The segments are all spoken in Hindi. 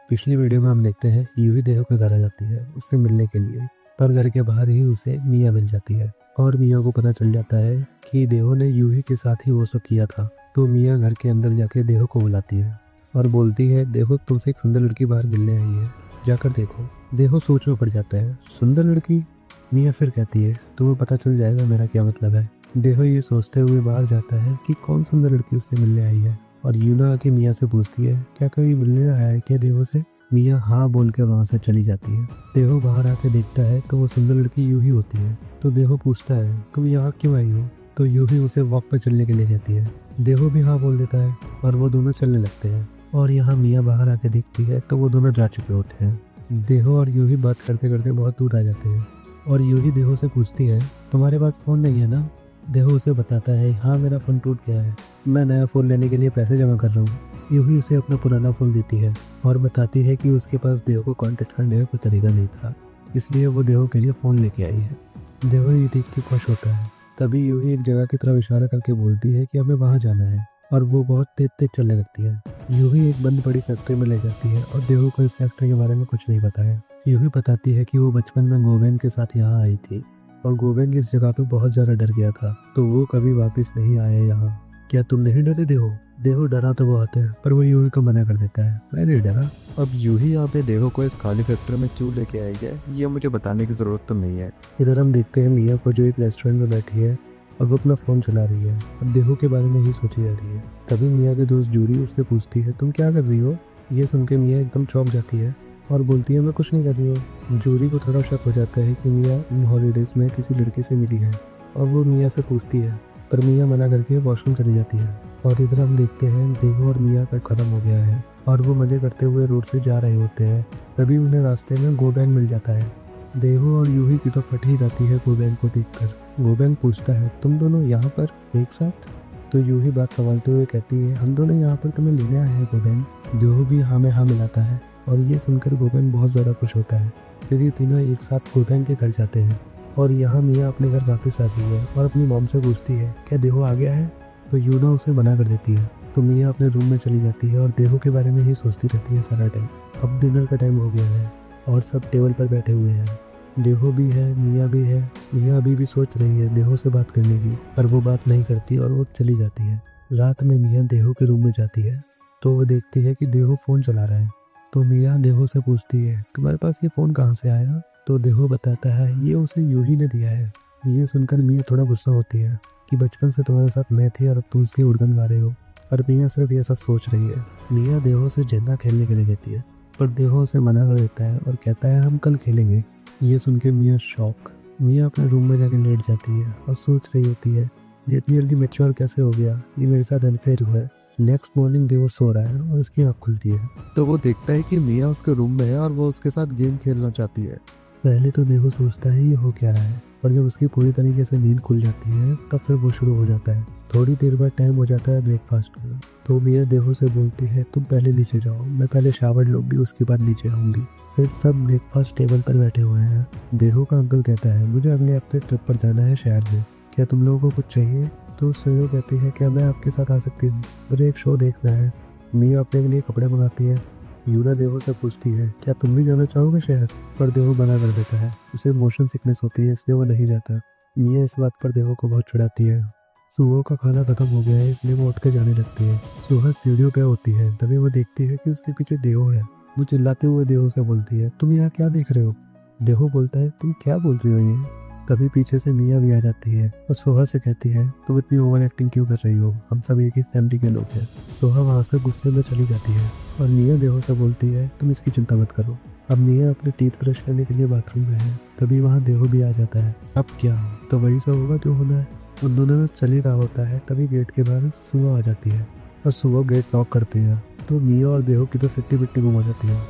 पिछली वीडियो में हम देखते हैं यूही देहो के घर आ जाती है उससे मिलने के लिए। पर घर के बाहर ही उसे मिया मिल जाती है और मिया को पता चल जाता है कि देहो ने यूही के साथ ही वो सब किया था। तो मिया घर के अंदर जाके देहो को बुलाती है और बोलती है, देखो तुमसे एक सुंदर लड़की बाहर मिलने आई है, जाकर देखो। देहो सोच में पड़ जाता है, सुंदर लड़की? मिया फिर कहती है, तुम्हें पता चल जाएगा मेरा क्या मतलब है। देहो ये सोचते हुए बाहर जाता है कि कौन सुंदर लड़की उससे मिलने आई है और यूना आके मिया से पूछती है, क्या कभी मिलने आया है क्या देहो से? मिया हाँ बोल के वहाँ से चली जाती है। देहो बाहर आके देखता है तो वो सुंदर लड़की यूही होती है। तो देहो पूछता है, तुम यहाँ क्यों आई हो? तो यूही उसे वॉक पर चलने के लिए कहती है। देहो भी हाँ बोल देता है और वो दोनों चलने लगते हैं। और यहाँ मिया बाहर आके देखती है तो वो दोनों जा चुके होते हैं। देहो और यूही बात करते करते बहुत दूर आ जाते हैं और यूही देहो से पूछती है, तुम्हारे पास फ़ोन नहीं है ना? देहो उसे बताता है, हाँ मेरा फ़ोन टूट गया है, मैं नया फ़ोन लेने के लिए पैसे जमा कर रहा हूँ। यूही उसे अपना पुराना फ़ोन देती है और बताती है कि उसके पास देहो को कांटेक्ट करने का कोई तरीका नहीं था, इसलिए वो देहो के लिए फ़ोन लेके आई है। देहो ये देख के खुश होता है। तभी यूही एक जगह की तरफ इशारा करके बोलती है कि हमें वहाँ जाना है और वो बहुत तेज तेज चलने लगती है। यूही एक बंद पड़ी फैक्ट्री में ले जाती है और देहो को इस फैक्ट्री के बारे में कुछ नहीं पता है। यूही बताती है कि वो बचपन में गोवेन के साथ यहाँ आई थी और गोवेन इस जगह पे बहुत ज़्यादा डर गया था, तो वो कभी वापस नहीं आया यहाँ। क्या तुम नहीं डरे देहो? देहो डरा तो बहुत है पर वो यूही को मना कर देता है, मैं नहीं डरा। अब यूही यहाँ पे देहो को इस खाली फैक्ट्री में क्यों लेके आई है ये मुझे बताने की जरूरत तो नहीं है। इधर हम देखते हैं मिया को जो एक रेस्टोरेंट में बैठी है और वो अपना फ़ोन चला रही है। अब देहो के बारे में ही सोची जा रही है। तभी मिया की दोस्त जूरी उससे पूछती है, तुम क्या कर रही हो? ये सुन के मिया एकदम चौंक जाती है और बोलती है, मैं कुछ नहीं कर रही हूँ। जूरी को थोड़ा शक हो जाता है कि मिया इन हॉलीडेज में किसी लड़के से मिली है और वो मिया से पूछती है, पर मिया मना करके वॉशरूम चली जाती है। और इधर हम देखते हैं देहो और मिया का खत्म हो गया है और वो मजे करते हुए रोड से जा रहे होते हैं। तभी उन्हें रास्ते में गोबैंग मिल जाता है। देहो और यूही की तो फट ही जाती है गोबैंग को देखकर। गोबैंग पूछता है, तुम दोनों यहाँ पर एक साथ? तो यूही बात संभालते हुए कहती है, हम दोनों यहाँ पर तुम्हें लेने आए हैं गोबैंग। देहो भी हाँ में हाँ मिलाता है और ये सुनकर गोबैंग बहुत ज़्यादा खुश होता है। फिर ये तीनों एक साथ गोबैंग के घर जाते हैं और यहाँ मिया अपने घर वापस आती है और अपनी मॉम से पूछती है, क्या देहो आ गया है? तो यूना उसे मना कर देती है। तो मिया अपने रूम में चली जाती है और देहो के बारे में ही सोचती रहती है सारा टाइम। अब डिनर का टाइम हो गया है और सब टेबल पर बैठे हुए हैं। देहो भी है, मिया भी है। मिया अभी भी सोच रही है देहो से बात करने की, पर वो बात नहीं करती और वो चली जाती है। रात में मिया देहो के रूम में जाती है तो वो देखती है कि देहो फ़ोन चला रहा है। तो मिया देहो से पूछती है, तुम्हारे पास ये फ़ोन कहाँ से आया? तो देहो बताता है, ये उसे यूही ने दिया है। ये सुनकर मिया थोड़ा गुस्सा होती है कि बचपन से तुम्हारे साथ मैं थी और अब तुम उसकी उड़गन गा रहे हो। पर मिया सिर्फ ये सब सोच रही है। मिया देहो से जेना खेलने के लिए कहती है पर देहो उसे मना कर देता है और कहता है, हम कल खेलेंगे। ये सुन के मिया शॉक। मिया अपने रूम में जाके लेट जाती है और सोच रही होती है, ये इतनी जल्दी मैच्योर कैसे हो गया, ये मेरे साथ अनफेयर हुआ है। नेक्स्ट मॉर्निंग देहो सो रहा है और उसकी आँख खुलती है तो वो देखता है कि मिया उसके रूम में है और वो उसके साथ गेम खेलना चाहती है। पहले तो देहो सोचता है ये हो क्या रहा है, पर जब उसकी पूरी तरीके से नींद खुल जाती है तब फिर वो शुरू हो जाता है। थोड़ी देर बाद टाइम हो जाता है ब्रेकफास्ट का। तो मिया देहो से बोलती है, तुम पहले नीचे जाओ, मैं पहले शावर लूंगी उसके बाद नीचे आऊंगी। फिर सब ब्रेकफास्ट टेबल पर बैठे हुए हैं। देहो का अंकल कहता है, मुझे अगले हफ्ते ट्रिप पर जाना है शहर में, क्या तुम लोगों को कुछ चाहिए? तो सोयो कहती है, क्या मैं आपके साथ आ सकती हूँ, मुझे एक शो देखना है। मिया अपने लिए कपड़े मंगाती है। यूना देहो से पूछती है, क्या तुम भी जाना चाहोगे शहर? पर देहो मना कर देता है, उसे मोशन सिकनेस होती है इसलिए वो नहीं जाता। मिया इस बात पर देहो को बहुत चिढ़ाती है। सुबह का खाना खत्म हो गया है इसलिए वो उठ के जाने लगती है। सुबह सीढ़ियों पे होती है तभी वो देखती है कि उसके पीछे देहो है। वो चिल्लाते हुए देहो से बोलती है, तुम यहाँ क्या देख रहे हो? देहो बोलता है, तुम क्या बोल रही हो ये? तभी पीछे से मिया भी आ जाती है और सोहा से कहती है, तुम इतनी ओवर एक्टिंग क्यों कर रही हो, हम सब एक ही फैमिली के लोग हैं। सोहा वहाँ से गुस्से में चली जाती है और मिया देहो से बोलती है, तुम इसकी चिंता मत करो। अब मिया अपने टीथ ब्रश करने के लिए बाथरूम में है तभी वहाँ देहो भी आ जाता है। अब क्या, तो वही सब होगा जो होना है। उन दोनों में चल ही रहा होता है तभी गेट के बाहर सुबह आ जाती है और सुबह गेट लॉक करती है। तो मिया और देहो की तो सिट्टी बिट्टी घुमा जाती है।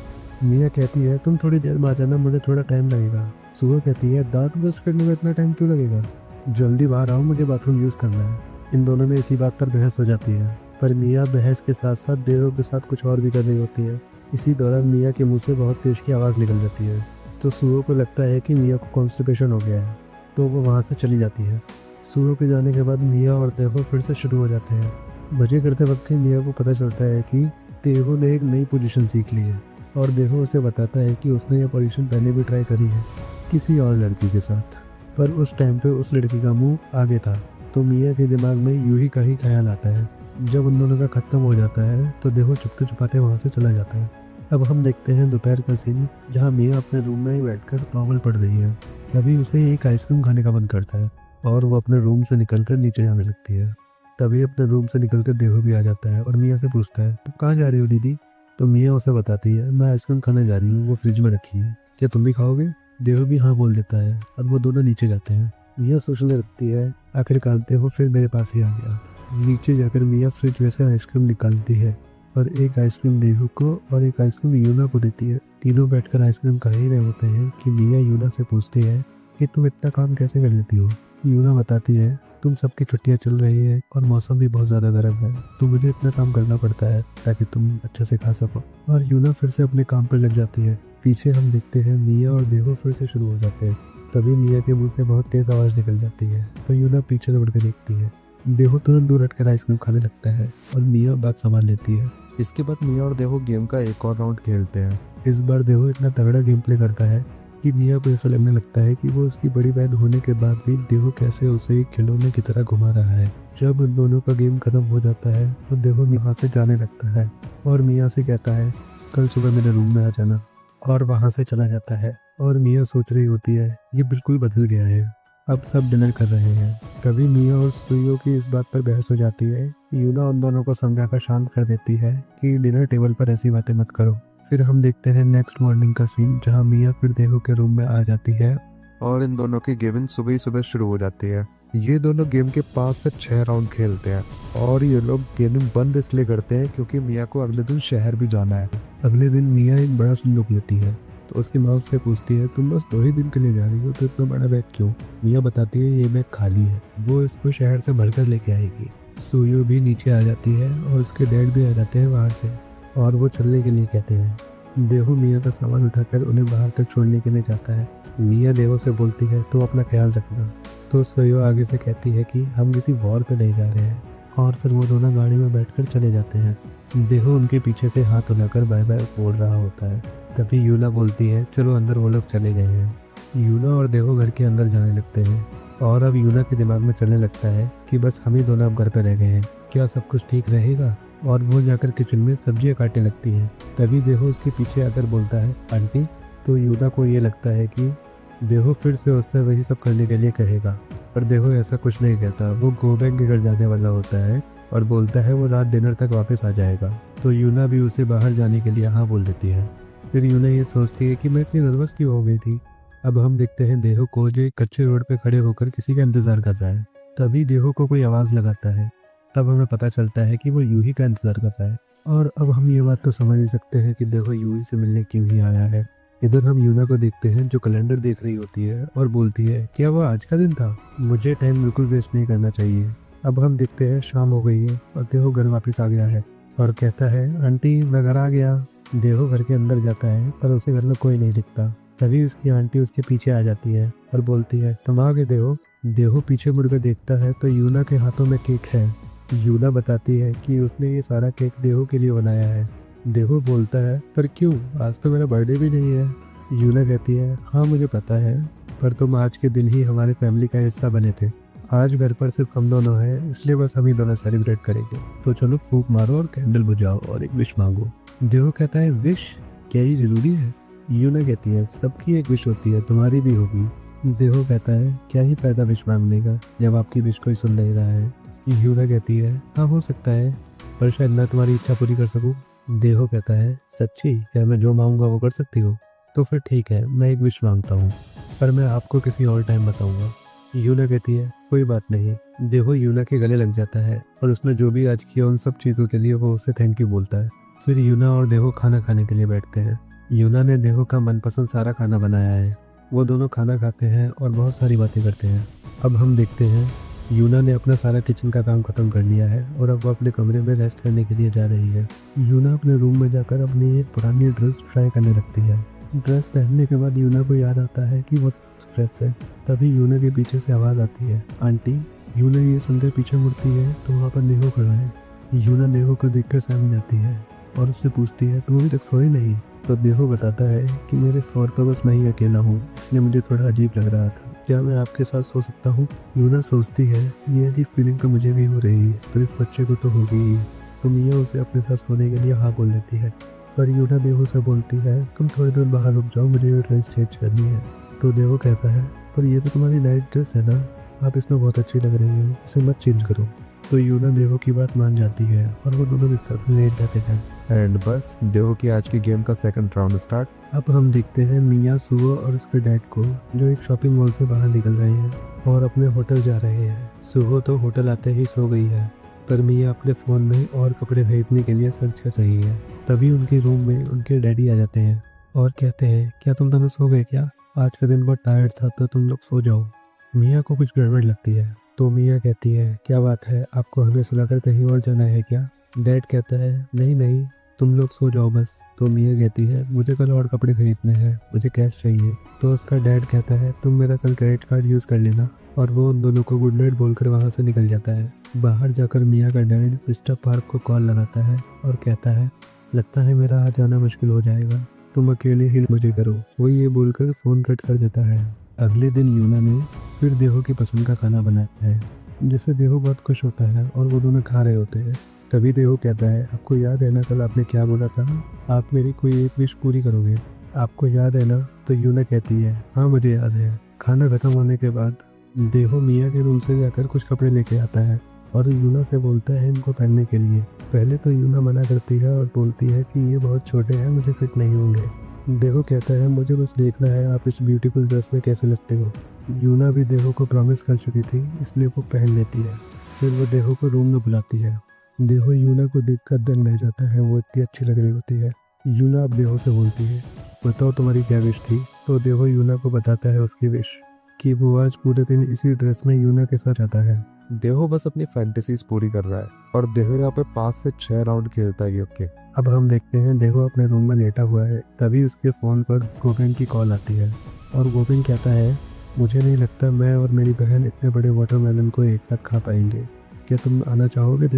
मिया कहती है, तुम थोड़ी देर में आ जाना, मुझे थोड़ा टाइम लगेगा। सुबह कहती है, दांत ब्रश करने में इतना टाइम क्यों लगेगा, जल्दी बाहर आओ, मुझे बाथरूम यूज़ करना है। इन दोनों में इसी बात पर बहस हो जाती है, पर मिया बहस के साथ साथ देहो के साथ कुछ और भी कर रही होती है। इसी दौरान मिया के मुंह से बहुत तेज की आवाज़ निकल जाती है। तो सुबह को लगता है कि मिया को कॉन्स्टिपेशन हो गया है तो वो वहाँ से चली जाती है। सुबह के जाने के बाद मिया और देहो फिर से शुरू हो जाते हैं। मजे करते वक्त ही मिया को पता चलता है कि देहो ने एक नई पोजीशन सीख ली है और देहो उसे बताता है कि उसने ये पोजीशन पहले भी ट्राई करी है किसी और लड़की के साथ, पर उस टाइम पे उस लड़की का मुंह आगे था। तो मिया के दिमाग में यूं का ही ख्याल आता है। जब उन दोनों का खत्म हो जाता है तो देहो छुपते छुपाते वहाँ से चला जाता है। अब हम देखते हैं दोपहर का सीन, जहाँ मिया अपने रूम में ही बैठकर नॉवल पढ़ रही है। तभी उसे एक आइसक्रीम खाने का मन करता है और वो अपने रूम से निकलकर नीचे जाने लगती है। तभी अपने रूम से निकलकर देहो भी आ जाता है और मिया से पूछता है, तुम कहाँ जा रही हो दीदी? तो मिया उसे बताती है, मैं आइसक्रीम खाने जा रही हूँ, वो फ्रिज में रखी है, क्या तुम भी खाओगे? देहो भी हाँ बोल देता है और वो दोनों नीचे जाते हैं। मिया सोचने लगती है, आखिरकार देहो फिर मेरे पास ही आ गया। नीचे जाकर मिया फ्रिज में से आइसक्रीम निकालती है और एक आइसक्रीम देहू को और एक आइसक्रीम यूना को देती है। तीनों बैठकर आइसक्रीम खा ही रहे होते हैं कि मिया यूना से पूछती है कि तुम इतना काम कैसे कर लेती हो? यूना बताती है, तुम सबकी छुट्टियां चल रही है और मौसम भी बहुत ज़्यादा गर्म है, तो मुझे इतना काम करना पड़ता है ताकि तुम अच्छे से खा सको। और यूना फिर से अपने काम पर लग जाती है। पीछे हम देखते हैं मिया और देहो फिर से शुरू हो जाते हैं। तभी मिया के मुंह से बहुत तेज आवाज़ निकल जाती है, तो यूना पीछे से मुड़ के देखती है। देहो तुरंत दूर हटकर आइसक्रीम खाने लगता है और मिया बात संभाल लेती है। इसके बाद मिया और देहो गेम का एक और राउंड खेलते हैं। इस बार देहो इतना तगड़ा गेम प्ले करता है कि मिया को ऐसा लगने लगता है कि वो उसकी बड़ी बहन होने के बाद भी देहो कैसे उसे एक खिलौने की तरह घुमा रहा है। जब उन दोनों का गेम खत्म हो जाता है तो देहो वहाँ से जाने लगता है और मिया से कहता है, कल सुबह मेरे रूम में आ जाना, और वहाँ से चला जाता है। और मिया सोच रही होती है, ये बिल्कुल बदल गया है, अब सब डिनर कर रहे हैं। कभी मिया और सुयो की इस बात पर बहस हो जाती है। यूना उन दोनों को समझाकर शांत कर देती है कि डिनर टेबल पर ऐसी बातें मत करो। फिर हम देखते हैं नेक्स्ट मॉर्निंग का सीन, जहाँ मिया फिर देहो के रूम में आ जाती है और इन दोनों की गेमिंग सुबह ही सुबह शुरू हो जाती है। ये दोनों गेम के 5 से 6 राउंड खेलते हैं और ये लोग गेमिंग बंद इसलिए करते हैं क्योंकि मिया को अगले दिन शहर भी जाना है। अगले दिन मिया एक बड़ा संदूक लेती है तो उसकी माँ उससे पूछती है, तुम बस 2 ही दिन के लिए जा रही हो तो इतना बड़ा बैग क्यों? मिया बताती है, ये बैग खाली है, वो इसको शहर से भरकर लेके आएगी। सुयो भी नीचे आ जाती है और उसके डैड भी आ जाते हैं बाहर से और वो चलने के लिए कहते हैं। देहो मिया का सामान उठाकर उन्हें बाहर तक छोड़ने के लिए जाता है। मिया देहो से बोलती है, तुम अपना ख्याल रखना। तो सुयो आगे से कहती है कि हम किसी वॉर पे नहीं जा रहे हैं, और फिर वो दोनों गाड़ी में बैठकर चले जाते हैं। देहो उनके पीछे से हाथ हिलाकर बाय बाय बोल रहा होता है। तभी यूना बोलती है, चलो अंदर, वो लोग चले गए हैं। यूना और देहो घर के अंदर जाने लगते हैं और अब यूना के दिमाग में चलने लगता है कि बस हम ही दोनों अब घर पे रह गए हैं, क्या सब कुछ ठीक रहेगा? और वो जाकर किचन में सब्जियां काटने लगती है। तभी देहो उसके पीछे आकर बोलता है, आंटी। तो यूना को ये लगता है कि देहो फिर से उससे वही सब करने के लिए कहेगा, पर देहो ऐसा कुछ नहीं कहता। वो गोबैक के घर जाने वाला होता है और बोलता है वो रात डिनर तक वापस आ जाएगा। तो यूना भी उसे बाहर जाने के लिए हाँ बोल देती है। फिर यूना ये सोचती है कि मैं इतनी नर्वस क्यों हो गई थी। अब हम देखते हैं देहो को, जो एक कच्चे रोड पे खड़े होकर किसी का इंतजार कर रहा है। तभी देहो को कोई आवाज़ लगाता है। तब हमें पता चलता है कि वो यूही का इंतजार कर रहा है। और अब हम ये बात तो समझ ही सकते हैं कि देहो यूही से मिलने क्यों ही आया है। इधर हम यूना को देखते हैं जो कैलेंडर देख रही होती है और बोलती है, क्या वो आज का दिन था? मुझे टाइम बिल्कुल वेस्ट नहीं करना चाहिए। अब हम देखते हैं शाम हो गई है और देहो घर वापस आ गया है और कहता है, आंटी मैं घर आ गया। देहो घर के अंदर जाता है पर उसे घर में कोई नहीं दिखता। तभी उसकी आंटी उसके पीछे आ जाती है और बोलती है, तुम आ गए देहो। देहो पीछे मुड़कर देखता है तो यूना के हाथों में केक है। यूना बताती है कि उसने ये सारा केक देहो के लिए बनाया है। देहो बोलता है, पर क्यों, आज तो मेरा बर्थडे भी नहीं है। यूना कहती है, हाँ मुझे पता है, पर तुम आज के दिन ही हमारे फैमिली का हिस्सा बने थे। आज घर पर सिर्फ हम दोनों हैं, इसलिए बस हम ही दोनों सेलिब्रेट करेंगे। तो चलो फूंक मारो और कैंडल बुझाओ और एक विश मांगो। देहो कहता है, विश? क्या ये जरूरी है? यूना कहती है, सबकी एक विश होती है, तुम्हारी भी होगी। देहो कहता है, क्या ही फायदा विश मांगने का जब आपकी विश कोई सुन नहीं रहा है। यूना कहती है, हाँ हो सकता है, पर शायद मैं तुम्हारी इच्छा पूरी कर सकूं। देहो कहता है, सच्ची? क्या मैं जो मांगूंगा वो कर सकती हो? तो फिर ठीक है, मैं एक विश मांगता हूँ, पर मैं आपको किसी और टाइम बताऊंगा। यूना कहती है, कोई बात नहीं। देहो यूना के गले लग जाता है और उसने जो भी आज किया उन सब चीज़ों के लिए वो उसे थैंक यू बोलता है। फिर यूना और देहो खाना खाने के लिए बैठते हैं। यूना ने देहो का मनपसंद सारा खाना बनाया है। वो दोनों खाना खाते हैं और बहुत सारी बातें करते हैं। अब हम देखते हैं यूना ने अपना सारा किचन का काम खत्म कर लिया है और अब वो अपने कमरे में रेस्ट करने के लिए जा रही है। यूना अपने रूम में जाकर अपनी एक पुरानी ड्रेस ट्राई करने लगती है। ड्रेस पहनने के बाद यूना को याद आता है कि वो स्ट्रेस है। तभी यूना के पीछे से आवाज़ आती है, आंटी। यूना ये सुनकर पीछे मुड़ती है तो वहाँ पर देहो खड़ा है। यूना देहो को देखकर सहम जाती है और उससे पूछती है, तुम अभी तक सोई नहीं? तो देहो बताता है कि मेरे फ्लोर पर बस मैं ही अकेला हूँ, इसलिए मुझे थोड़ा अजीब लग रहा था। क्या मैं आपके साथ सो सकता हूँ? यूना सोचती है ये वाली फीलिंग तो मुझे भी हो रही है, तो इस बच्चे को तो होगी ही। तो मिया उसे अपने साथ सोने के लिए हाँ बोल देती है, पर यूना देहो से बोलती है तुम थोड़ी देर बाहर रुक जाओ, मुझे ड्रेस चेंज करनी है। तो देहो कहता है पर ये तो तुम्हारी नाइट ड्रेस है ना, आप इसमें बहुत अच्छी लग रही हो, इसे मत चेंज करो। तो यूना देहो की बात मान जाती है और वो दोनों बिस्तर पर लेट जाते हैं। एंड बस देहो की आज की गेम का सेकंड राउंड स्टार्ट। अब हम देखते हैं मिया, सुहो और उसके डैड को, जो एक शॉपिंग मॉल से बाहर निकल रहे हैं और अपने होटल जा रहे हैं। सुहो तो होटल आते ही सो गई है, पर मिया अपने फ़ोन में और कपड़े खरीदने के लिए सर्च कर रही है। तभी उनके रूम में उनके डैडी आ जाते हैं और कहते हैं क्या तुम दोनों सो गए क्या? आज का दिन बहुत टायर्ड था तो तुम लोग सो जाओ। मिया को कुछ गड़बड़ लगती है, तो मिया कहती है क्या बात है, आपको हमें सुलाकर कहीं और जाना है क्या? डैड कहता है नहीं नहीं, तुम लोग सो जाओ बस। तो मिया कहती है मुझे कल और कपड़े खरीदने हैं, मुझे कैश चाहिए। तो उसका डैड कहता है तुम मेरा कल क्रेडिट कार्ड यूज़ कर लेना, और वो उन दोनों को गुड नाइट बोलकर वहाँ से निकल जाता है। बाहर जाकर मिया का डैड मिस्टर पार्क को कॉल लगाता है और कहता है लगता है मेरा आज आना मुश्किल हो जाएगा, तुम अकेले ही मुझे करो। वो ये बोलकर फ़ोन कट कर देता है। अगले दिन यूना ने फिर देहो की पसंद का खाना बनाया है, जिससे देहो बहुत खुश होता है और वो दोनों खा रहे होते हैं। तभी देहो कहता है आपको याद है ना कल आपने क्या बोला था, आप मेरी कोई एक विश पूरी करोगे, आपको याद है ना? तो यूना कहती है हाँ मुझे याद है। खाना खत्म होने के बाद देहो मिया के रूम से जाकर कुछ कपड़े लेके आता है और यूना से बोलता है इनको पहनने के लिए। पहले तो यूना मना करती है और बोलती है कि ये बहुत छोटे हैं, मुझे फिट नहीं होंगे। देहो कहता है मुझे बस देखना है आप इस ब्यूटीफुल ड्रेस में कैसे लगते हो। यूना भी देहो को प्रॉमिस कर चुकी थी, इसलिए वो पहन लेती है। फिर वो देहो को रूम में बुलाती है। देहो यूना को देखकर दंग रह जाता है, वो इतनी अच्छी लग रही होती है। यूना अब देहो से बोलती है बताओ तुम्हारी क्या विश थी? तो देहो यूना को बताता है उसकी विश कि वो आज पूरे दिन इसी ड्रेस में यूना के साथ रहता है। देहो बस अपनी फैंटेसीज पूरी कर रहा है और देहो यहाँ पे 5 से 6 राउंड खेलता है यूके। अब हम देखते हैं देहो अपने रूम में लेटा हुआ है, तभी उसके फ़ोन पर गोविंद की कॉल आती है और गोविंद कहता है मुझे नहीं लगता मैं और मेरी बहन इतने बड़े वाटरमेलन को एक साथ खा पाएंगे, क्या तुम आना चाहोगे?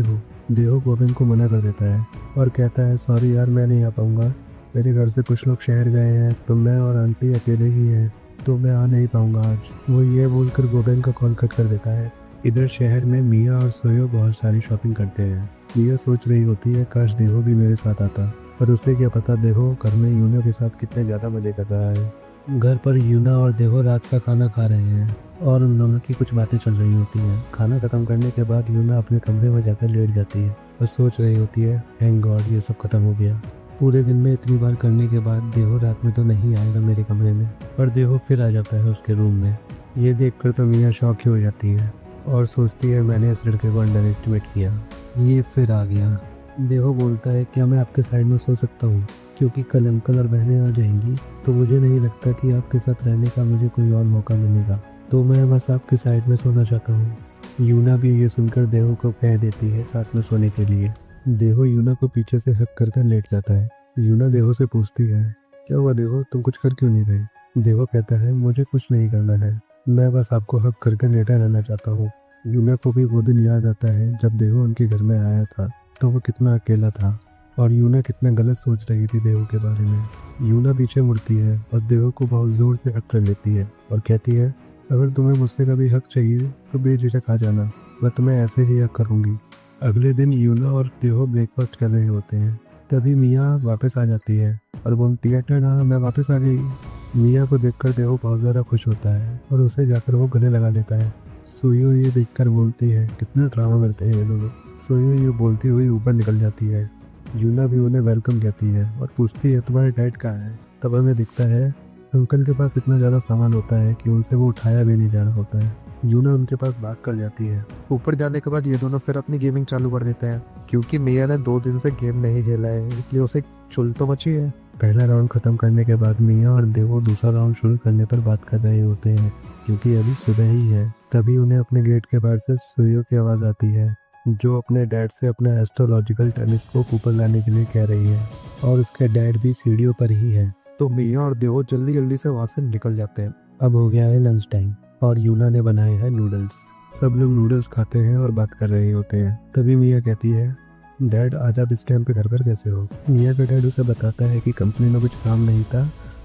देहो गोविंद को मना कर देता है और कहता है सॉरी यार मैं नहीं आ पाऊँगा, मेरे घर से कुछ लोग शहर गए हैं तो मैं और आंटी अकेले ही हैं, तो मैं आ नहीं पाऊँगा आज। वो ये बोलकर गोविंद का कॉल कट कर देता है। इधर शहर में मिया और सोयो बहुत सारी शॉपिंग करते हैं। मिया सोच रही होती है काश देहो भी मेरे साथ आता, पर उसे क्या पता देहो घर में यूना के साथ कितने ज़्यादा मजे कर रहा है। घर पर यूना और देहो रात का खाना खा रहे हैं और उन दोनों की कुछ बातें चल रही होती हैं। खाना खत्म करने के बाद यूना अपने कमरे में जाकर लेट जाती है और सोच रही होती है थैंक गॉड ये सब खत्म हो गया। पूरे दिन में इतनी बार करने के बाद देहो रात में तो नहीं आएगा मेरे कमरे में, पर देहो फिर आ जाता है उसके रूम में। ये देखकर तो मिया शॉक ही हो जाती है और सोचती है मैंने इस लड़के को अंडर एस्टिमेट किया, ये फिर आ गया। देहो बोलता है क्या मैं आपके साइड में सो सकता हूँ, क्योंकि कल अंकल और बहनें आ जाएंगी तो मुझे नहीं लगता कि आपके साथ रहने का मुझे कोई और मौका मिलेगा, तो मैं बस आपके साइड में सोना चाहता हूँ। यूना भी ये सुनकर देहो को कह देती है साथ में सोने के लिए। देहो यूना को पीछे से हक कर लेट जाता है। यूना देहो से पूछती है क्या हुआ देहो, तुम कुछ कर क्यों नहीं रहे? देहो कहता है मुझे कुछ नहीं करना है, मैं बस आपको हक करके लेटा रहना चाहता हूँ। यूना को भी वो दिन याद आता है जब देहो उनके घर में आया था तो वो कितना अकेला था और यूना कितना गलत सोच रही थी देहो के बारे में। यूना पीछे मुड़ती है और देहो को बहुत ज़ोर से हक कर लेती है और कहती है अगर तुम्हें मुझसे कभी हक चाहिए तो बेझिझक आ जाना, मैं तुम्हें ऐसे ही हक करूँगी। अगले दिन यूना और देहो ब्रेकफास्ट कर रहे होते हैं, तभी मिया वापस आ जाती है और बोलती है टना मैं वापस आ गई। मिया को देखकर देहो बहुत ज़्यादा खुश होता है और उसे जाकर वो गले लगा लेता है। सोयो ये देखकर बोलती है कितना ड्रामा करते हैं ये दोनों। सोयो ये बोलती हुई ऊपर निकल जाती है। यूना भी उन्हें वेलकम कहती है और पूछती है तुम्हारे डैड कहाँ है? तब हमें दिखता है अंकल के पास इतना ज़्यादा सामान होता है कि उनसे वो उठाया भी नहीं जाना होता है। यूना उनके पास भाग कर जाती है। ऊपर जाने के बाद ये दोनों फिर अपनी गेमिंग चालू कर देते हैं, क्योंकि मिया ने 2 दिन से गेम नहीं खेला है इसलिए उसे चुल तो मची है। पहला राउंड खत्म करने के बाद मिया और देहो दूसरा राउंड शुरू करने पर बात कर रहे होते हैं, क्योंकि अभी सुबह ही है। तभी उन्हें अपने गेट के बाहर से सोयो की आवाज़ आती है, जो अपने डैड से अपना एस्ट्रोलॉजिकल टेलीस्कोप ऊपर लाने के लिए कह रही है और उसके डैड भी सीढ़ियों पर ही है। तो मिया और देहो जल्दी जल्दी से वहाँ से निकल जाते हैं। अब हो गया है लंच टाइम और यूना ने बनाए हैं नूडल्स। सब लोग नूडल्स खाते हैं और बात कर रहे होते हैं। तभी मिया कहती है डैड आज आप इस टाइम पे घर पर कैसे हो? मिया का डैड उसे बताता है कि कंपनी में कुछ काम नहीं था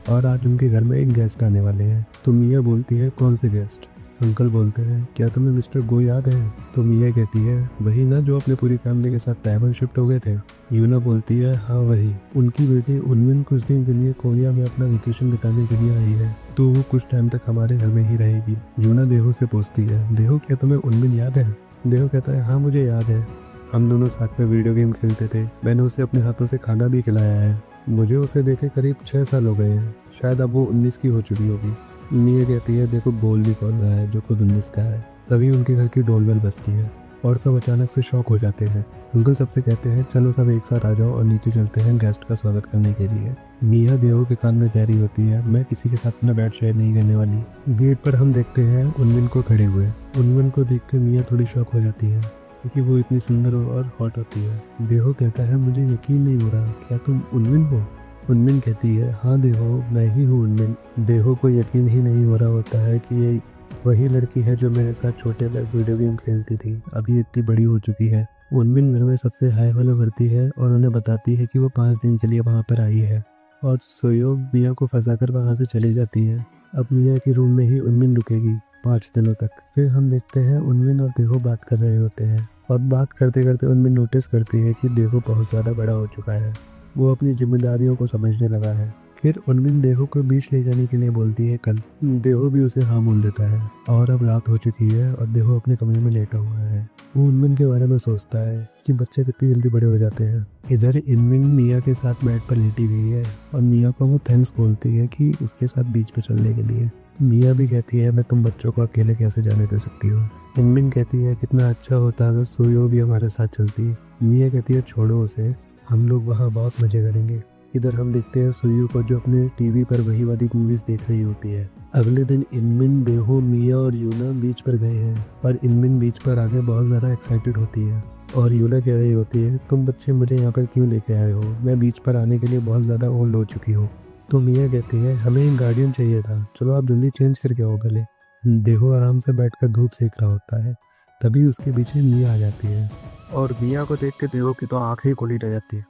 और आज उनके घर में एक गेस्ट आने वाले हैं। तो मिया बोलती है कौन से गेस्ट? अंकल बोलते हैं क्या तुम्हें मिस्टर गो याद है? तो मिया कहती है वही ना जो अपने पूरी फैमिली के साथ ताइवान शिफ्ट हो गए थे। यूना बोलती है हाँ वही। उनकी बेटी उनमिन कुछ दिन के लिए कोरिया में अपना वेकेशन बिताने के लिए आई है, तो वो कुछ टाइम तक हमारे घर में ही रहेगी। यूना देहो से पूछती है देहो क्या तुम्हें उनमिन याद है? देहो कहता है हाँ मुझे याद है, हम दोनों साथ में वीडियो गेम खेलते थे, मैंने उसे अपने हाथों से खाना भी खिलाया है। मुझे उसे देखे करीब 6 साल हो गए हैं, शायद अब वो 19 की हो चुकी होगी। मिया कहती है देखो बोल भी कौन रहा है जो खुद 19 का है। तभी उनके घर की डोरबेल बजती है और सब अचानक से शॉक हो जाते हैं। अंकल सबसे कहते हैं चलो सब एक साथ आ जाओ और नीचे चलते हैं गेस्ट का स्वागत करने के लिए। मिया देहो के कान में कह रही होती है मैं किसी के साथ अपना बेड शेयर नहीं करने वाली। गेट पर हम देखते हैं उनमिन को खड़े हुए। उनमिन को देख कर मिया थोड़ी शॉक हो जाती है क्योंकि वो इतनी सुंदर और हॉट होती है। देहो कहता है मुझे यकीन नहीं हो रहा, क्या तुम उनमिन हो? उनमिन कहती है हाँ देहो मैं ही हूँ उनमिन। देहो को यकीन ही नहीं हो रहा होता है कि ये वही लड़की है जो मेरे साथ छोटे में वीडियो गेम खेलती थी, अभी इतनी बड़ी हो चुकी है। उनमिन घर में सबसे हाई वाला भरती है और उन्हें बताती है कि वो 5 दिन के लिए वहाँ पर आई है और सोयो मिया को फंसाकर वहाँ से चली जाती है। अब मिया के रूम में ही उनमिन रुकेगी 5 दिनों तक। फिर हम देखते हैं उनमिन और देहो बात कर रहे होते हैं और बात करते करते उनमिन नोटिस करती है कि देहो बहुत ज़्यादा बड़ा हो चुका है, वो अपनी जिम्मेदारियों को समझने लगा है। फिर उनमिन देहो को बीच ले जाने के लिए बोलती है कल। देहो भी उसे हाँ बोल देता है और अब रात हो चुकी है और देहो अपने कमरे में लेटा हुआ है। वो उनमिन के बारे में सोचता है कि बच्चे कितनी जल्दी बड़े हो जाते हैं। इधर इनमिन मिया के साथ बेड पर लेटी हुई है और मिया को वो थैंक्स बोलती है कि उसके साथ बीच पे चलने के लिए। मिया भी कहती है मैं तुम बच्चों को अकेले कैसे जाने दे सकती हूँ। इनमिन कहती है कितना अच्छा होता अगर सोयो भी हमारे साथ चलती। मिया कहती है छोड़ो उसे, हम लोग वहाँ बहुत मजे करेंगे। इधर हम देखते हैं सुयू को जो अपने टीवी पर वही वाली मूवीज देख रही होती है। अगले दिन इनमिन देहो मिया और यूना बीच पर गए हैं और इनमिन बीच पर आके बहुत ज़्यादा एक्साइटेड होती है और यूना कह रही होती है तुम बच्चे मुझे यहाँ पर क्यों लेके आए हो, मैं बीच पर आने के लिए बहुत ज़्यादा ओल्ड हो चुकी हूँ। तो मिया कहती है हमें एक गार्डियन चाहिए था, चलो आप जल्दी चेंज करके आओ पहले। देहो आराम से बैठकर धूप सेक रहा होता है, तभी उसके पीछे मिया आ जाती है और मिया को देख के देहो की तो आंखें ही खुली रह जाती है।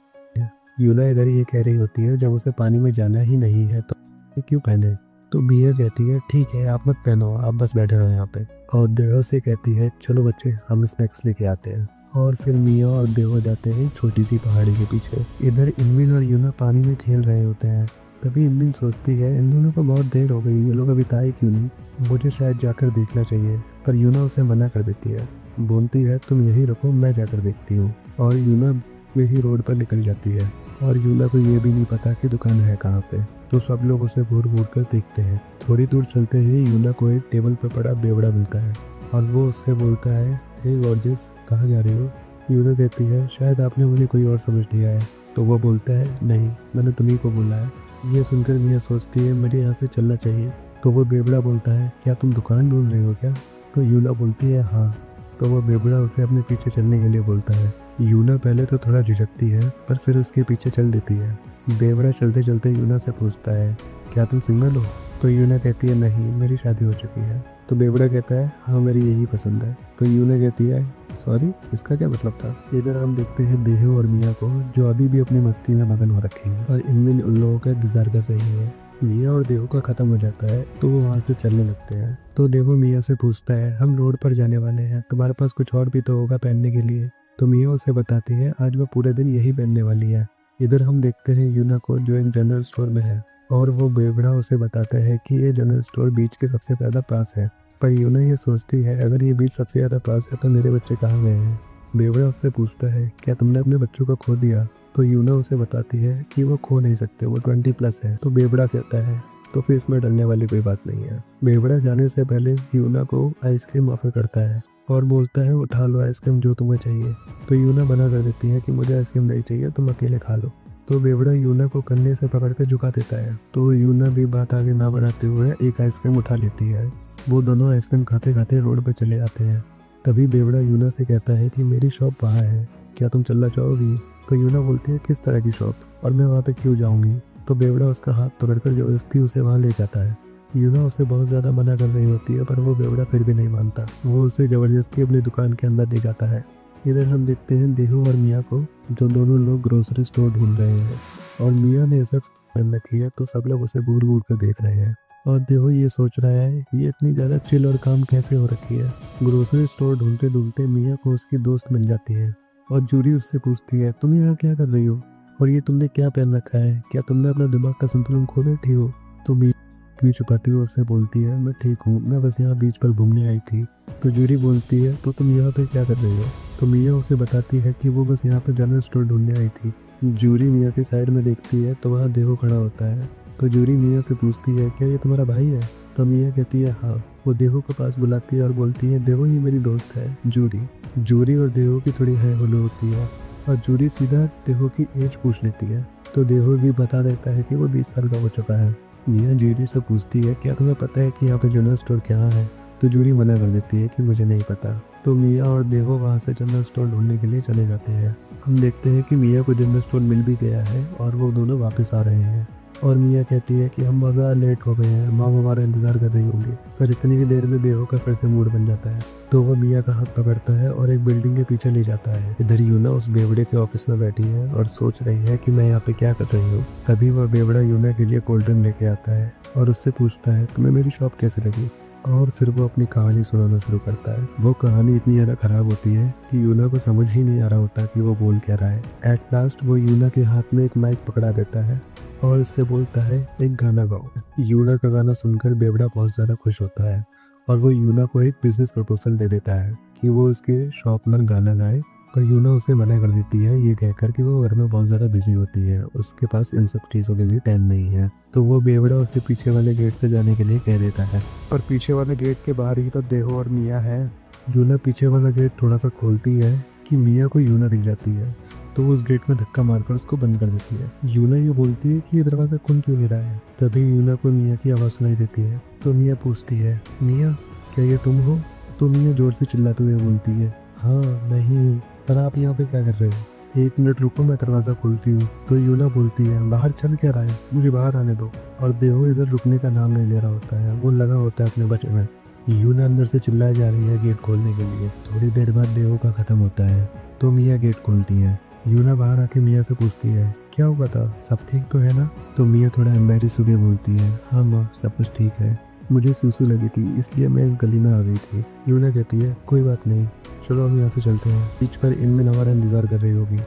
यूना इधर ये कह रही होती है जब उसे पानी में जाना ही नहीं है तो ये क्यों पहने? तो मिया कहती है ठीक है आप मत पहनो, आप बस बैठे रहो यहाँ पे। और देहो से कहती है चलो बच्चे हम स्नैक्स लेके आते हैं। और फिर मिया और देहो जाते हैं छोटी सी पहाड़ी के पीछे। इधर इनमिन और यूना पानी में खेल रहे होते हैं। तभी इनमिन सोचती है इन दोनों को बहुत देर हो गई, ये लोग अभी आए क्यों नहीं, मुझे शायद जाकर देखना चाहिए। पर यूना उसे मना कर देती है, बोलती है तुम यही रुको मैं जाकर देखती हूँ। और यूना वही रोड पर निकल जाती है और यूना को ये भी नहीं पता कि दुकान है कहाँ पे। तो सब लोग उसे घूर घूर कर देखते हैं। थोड़ी दूर चलते ही यूना को एक टेबल पर पड़ा बेवड़ा मिलता है और वो उससे बोलता है हे गॉर्जियस कहाँ जा रही हो? यूना कहती है शायद आपने मुझे कोई और समझ लिया है। तो वो बोलता है नहीं मैंने तुम्ही को बोला है। ये सुनकर मिया सोचती है मुझे यहाँ से चलना चाहिए। तो वो बेवड़ा बोलता है क्या तुम दुकान ढूंढ रहे हो क्या? तो यूना बोलती है हाँ। तो वो बेवड़ा उसे अपने पीछे चलने के लिए बोलता है। यूना पहले तो थोड़ा झिझकती है पर फिर उसके पीछे चल देती है। बेवड़ा चलते चलते यूना से पूछता है क्या तुम सिंगल हो? तो यूना कहती है नहीं मेरी शादी हो चुकी है। तो बेवड़ा कहता है हाँ मेरी यही पसंद है। तो यूना कहती है सॉरी इसका क्या मतलब था? इधर हम देखते हैं देहो और मिया को जो अभी भी अपनी मस्ती में मगन हो रखे हैं और इनमिन उन लोगों का इंतजार कर रही है। मिया और देहो का खत्म हो जाता है तो वो वहाँ से चलने लगते हैं। तो देहो मिया से पूछता है हम रोड पर जाने वाले हैं, तुम्हारे पास कुछ और भी तो होगा पहनने के लिए? तो मिया उसे बताती है आज मैं पूरे दिन यही पहनने वाली है। इधर हम देखते हैं यूना को जो एक जनरल स्टोर में है और वो बेवड़ा उसे बताता है कि ये जनरल स्टोर बीच के सबसे ज्यादा पास है। पर यूना ये सोचती है अगर ये बीच सबसे ज्यादा पास है तो मेरे बच्चे कहाँ गए हैं? बेवड़ा उससे पूछता है क्या तुमने अपने बच्चों को खो दिया? तो यूना उसे बताती है कि वो खो नहीं सकते, वो 20+ है। तो बेवड़ा कहता है तो फिर इसमें डरने वाली कोई बात नहीं है। बेवड़ा जाने से पहले यूना को आइसक्रीम ऑफर करता है और बोलता है उठा लो आइसक्रीम जो तुम्हें चाहिए। तो यूना मना कर देती है कि मुझे आइसक्रीम नहीं चाहिए, तुम अकेले खा लो। तो बेवड़ा यूना को कंधे से पकड़ कर झुका देता है। तो यूना भी बात आगे ना बढ़ाते हुए एक आइसक्रीम उठा लेती है। वो दोनों आइसक्रीम खाते खाते रोड पर चले जाते हैं। तभी बेवड़ा यूना से कहता है कि मेरी शॉप वहाँ है, क्या तुम चलना चाहोगी? तो यूना बोलती है किस तरह की शॉप और मैं वहाँ पे क्यों जाऊँगी? तो बेवड़ा उसका हाथ पकड़कर जबरदस्ती उसे वहाँ ले जाता है। यूना उसे बहुत ज़्यादा मना कर रही होती है पर वो बेवड़ा फिर भी नहीं मानता। वो उसे ज़बरदस्ती अपनी दुकान के अंदर ले जाता है। इधर हम देखते हैं देहू और मिया को, जो दोनों लोग ग्रोसरी स्टोर ढूंढ रहे हैं और मिया ने ऐसा पहन रखी है तो सब लोग उसे घूर घूर कर देख रहे हैं। और देहू ये सोच रहा है ये इतनी ज्यादा चिल और काम कैसे हो रखी है। ग्रोसरी स्टोर ढूंढते ढूंढते मिया को उसकी दोस्त मिल जाती है और जूरी उससे पूछती है तुम यहाँ क्या कर रही हो और ये तुमने क्या पहन रखा है, क्या तुमने अपना दिमाग का संतुलन खो बैठी हो। तो मिया भी छुपाती हुई उससे बोलती है मैं ठीक हूँ, मैं बस यहाँ बीच पर घूमने आई थी। तो जूरी बोलती है तो तुम यहाँ पे क्या कर रही हो। तो मिया उसे बताती है कि वो बस यहाँ पे जनरल स्टोर ढूंढने आई थी। जूरी मिया के साइड में देखती है तो वहाँ देहो खड़ा होता है। तो जूरी मिया से पूछती है क्या ये तुम्हारा भाई है। तो मिया कहती है हाँ। वो देहो के पास बुलाती है और बोलती है देहो ये मेरी दोस्त है जूरी। जूरी और देहो की थोड़ी है होलो होती है और जूरी सीधा देहो की एज पूछ लेती है। तो देहो भी बता देता है कि वो 20 साल का हो चुका है। मिया जूरी से पूछती है क्या तुम्हें पता है कि यहाँ पे जनरल स्टोर क्या है। तो जूरी मना कर देती है कि मुझे नहीं पता। तो मिया और देहो वहाँ से जनरल स्टोर ढूंढने के लिए चले जाते हैं। हम देखते हैं कि मिया को जनरल स्टोर मिल भी गया है और वो दोनों वापस आ रहे हैं। और मिया कहती है कि हम बहुत ज़्यादा लेट हो गए हैं, माँ हमारा इंतजार कर रही होंगी। पर इतनी ही देर में देहो का फिर से मूड बन जाता है तो वह मिया का हाथ पकड़ता है और एक बिल्डिंग के पीछे ले जाता है। इधर यूना उस बेवड़े के ऑफिस में बैठी है और सोच रही है कि मैं यहाँ पे क्या कर रही हूँ। तभी वह बेवड़ा यूना के लिए कोल्ड ड्रिंक लेके आता है और उससे पूछता है तुम्हें मेरी शॉप कैसे लगी। और फिर वो अपनी कहानी सुनाना शुरू करता है। वो कहानी इतनी ज़्यादा खराब होती है कि यूना को समझ ही नहीं आ रहा होता कि वो बोल क्या रहा है। एट लास्ट वो यूना के हाथ में एक माइक पकड़ा देता है और इससे बोलता है एक गाना गाओ। यूना का गाना सुनकर बेवड़ा बहुत ज़्यादा खुश होता है और वो यूना को एक बिजनेस प्रपोजल दे देता है कि वो उसके शॉप में गाना गाए। पर यूना उसे मना कर देती है ये कहकर कि वो घर में बहुत ज़्यादा बिजी होती है, उसके पास इन सब चीज़ों के लिए टाइम नहीं है। तो वो बेवड़ा उसे पीछे वाले गेट से जाने के लिए कह देता है। पर पीछे वाले गेट के बाहर ही तो देहो और मिया है। यूना पीछे वाला गेट थोड़ा सा खोलती है कि मिया को यूना दिख जाती है तो वो उस गेट में धक्का मारकर उसको बंद कर देती है। यूना ये बोलती है कि ये दरवाजा खुल क्यों नहीं रहा है। तभी यूना को मिया की आवाज़ सुनाई देती है। तो मिया पूछती है मिया क्या ये तुम हो। तो मिया जोर से चिल्लाते हुए बोलती है हाँ मैं ही हूँ, पर आप यहाँ पे क्या कर रहे हो। 1 मिनट रुको मैं दरवाज़ा खोलती हूँ। तो यूना बोलती है बाहर चल क्या रहा है, मुझे बाहर आने दो। और देहो इधर रुकने का नाम नहीं ले रहा होता है, वो लगा होता है अपने बच्चे में। यूना अंदर से चिल्लाई जा रही है गेट खोलने के लिए। थोड़ी देर बाद देहो का खत्म होता है तो मिया गेट खोलती है। यूना बाहर आके मिया से पूछती है क्या हुआ था, सब ठीक तो है ना। तो मिया थोड़ा एम्बेरस होकर बोलती है हाँ माँ सब कुछ ठीक है, मुझे सूसू लगी थी इसलिए मैं इस गली में आ गई थी। यूना कहती है कोई बात नहीं, चलो हम यहाँ से चलते हैं। बीच पर इनमें हमारा इंतजार कर रही होगी।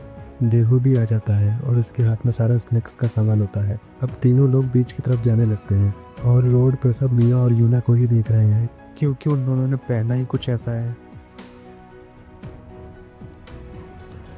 देहू भी आ जाता है और उसके हाथ में सारा स्नैक्स का सामान होता है। अब तीनों लोग बीच की तरफ जाने लगते हैं और रोड पर सब मिया और यूना को ही देख रहे हैं क्योंकि उन दोनों ने पहना ही कुछ ऐसा है